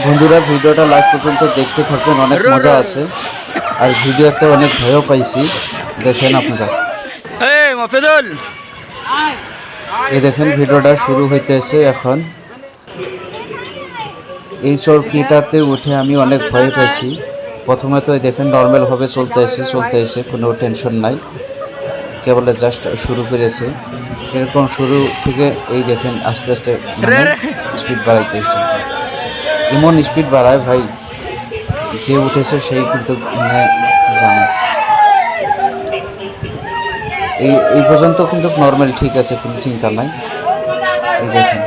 বন্ধুরা ভিডিওটা লাস্ট পর্যন্ত দেখতে থাকবেন, অনেক মজা আছে আর ভিডিওতে অনেক ভয়ও পাইছি। দেখেন আপনারা, এই দেখেন ভিডিওটা শুরু হইতেছে এখন। এই চরকিটাতে উঠে আমি অনেক ভয় পাইছি। প্রথমে তো দেখেন নর্মালভাবে চলতে কোনো টেনশন নাই, কেবল জাস্ট শুরু করেছে। এরকম শুরু থেকে এই দেখেন আস্তে আস্তে মানে স্পিড বাড়াইতেছে। এমন স্পিড বাড়ায় ভাই, যে উঠেছে সেই কিন্তু মানে জানে। এই পর্যন্ত কিন্তু নর্মাল ঠিক আছে, কোনো চিন্তা নাই। এই দেখেন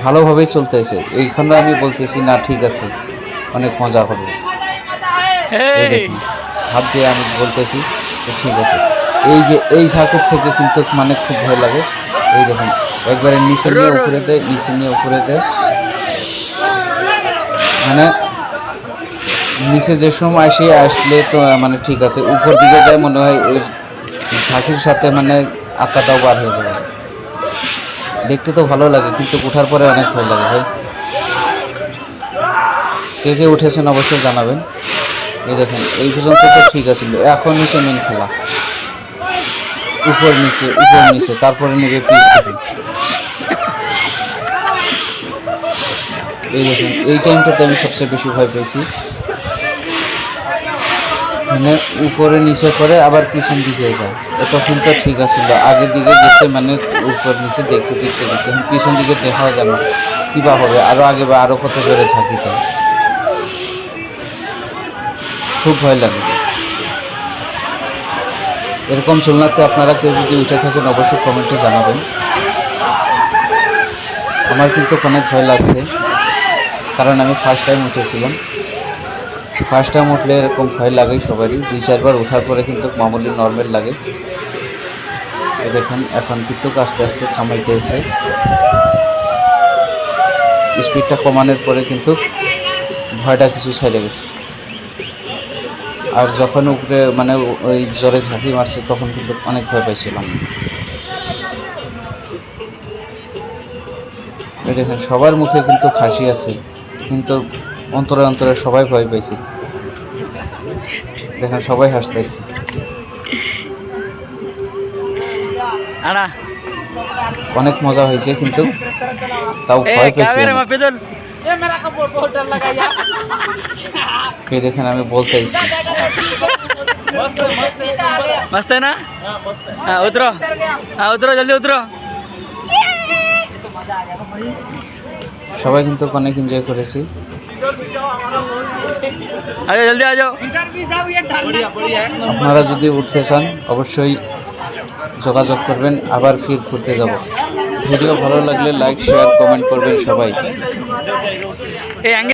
ভালোভাবেই চলতেছে। এইখানে আমি বলতেছি না ঠিক আছে, অনেক মজা করবো। এই দেখুন হাত দিয়ে আমি বলতেছি ঠিক আছে। এই যে এই ঝাঁকের থেকে কিন্তু মানে খুব ভয় লাগে। এই দেখুন একবারে নিচে নিয়ে উপরে দেয়, নিচে নিয়ে উপরে দেয়, মানে নিচে যে সময় আসলে তো মানে ঠিক আছে, উপর দিকে যায় মনে হয় ওই ঝাঁকির সাথে মানে আত্মাটাও বার হয়ে যাবে। দেখতে তো ভালো লাগে কিন্তু ওঠার পরে অনেক ভয় লাগে ভাই। কে কে উঠেছেন অবশ্যই জানাবেন। এই দেখেন এই পর্যন্ত তো ঠিক আছে, এখন নিচে মেন খেলা, উপর নিচে তারপরে নেবে পিচ দিকে। এই দেখেন এই টাইমটাতে আমি সবচেয়ে বেশি ভয় পেয়েছি, মানে উপরে নিচে করে আবার পিছন দিকে যায়। তখন তো ঠিক আছিল, আগের দিকে গেছে মানে উপর নিচে দেখতে গেছে, এখন পিছন দিকে দেখাও যায় না, কিবা হবে আরো আগে বা আরো কত জোরে ঝাঁকিতে। খুব ভয় লাগে। এরকম ঝুলনাতে আপনারা কেউ যদি উঠে থাকেন অবশ্যই কমেন্টে জানাবেন। আমার কিন্তু অনেক ভয় লাগছে, কারণ আমি ফার্স্ট টাইম উঠেছিলাম। ফার্স্ট টাইম উঠলে এরকম ভয় লাগেই সবারই, 2-4 বার ওঠার পরে কিন্তু মামুলি নর্মাল লাগে। দেখেন এখন কিন্তু আস্তে আস্তে থামাইতেছে, স্পিডটা কমানোর পরে কিন্তু ভয়টা কিছু ছেড়ে গেছে। আর যখন উপরে মানে ওই জোরে ঝাঁকি মারছে তখন কিন্তু অনেক ভয় পাইছিলাম। দেখেন সবার মুখে কিন্তু হাসি আছে, কিন্তু অন্তরে অন্তরে সবাই ভয় পাইছে। দেখেন সবাই হাসতেছে। অনেক মজা হয়েছে কিন্তু তাও ভয় পেয়েছি। দেখেন আমি বলতেছি मस्त है ना? हाँ उतरो, हाँ उतरो जल्दी उतरो। সবাই কিন্তু অনেক এনজয় করেছি। আরে জলদি আ যাও। আপনারা যদি উঠতে চান অবশ্যই যোগাযোগ করবেন, আবার ফির ঘুরতে যাব। ভিডিও ভালো লাগলে লাইক শেয়ার কমেন্ট করবেন সবাই।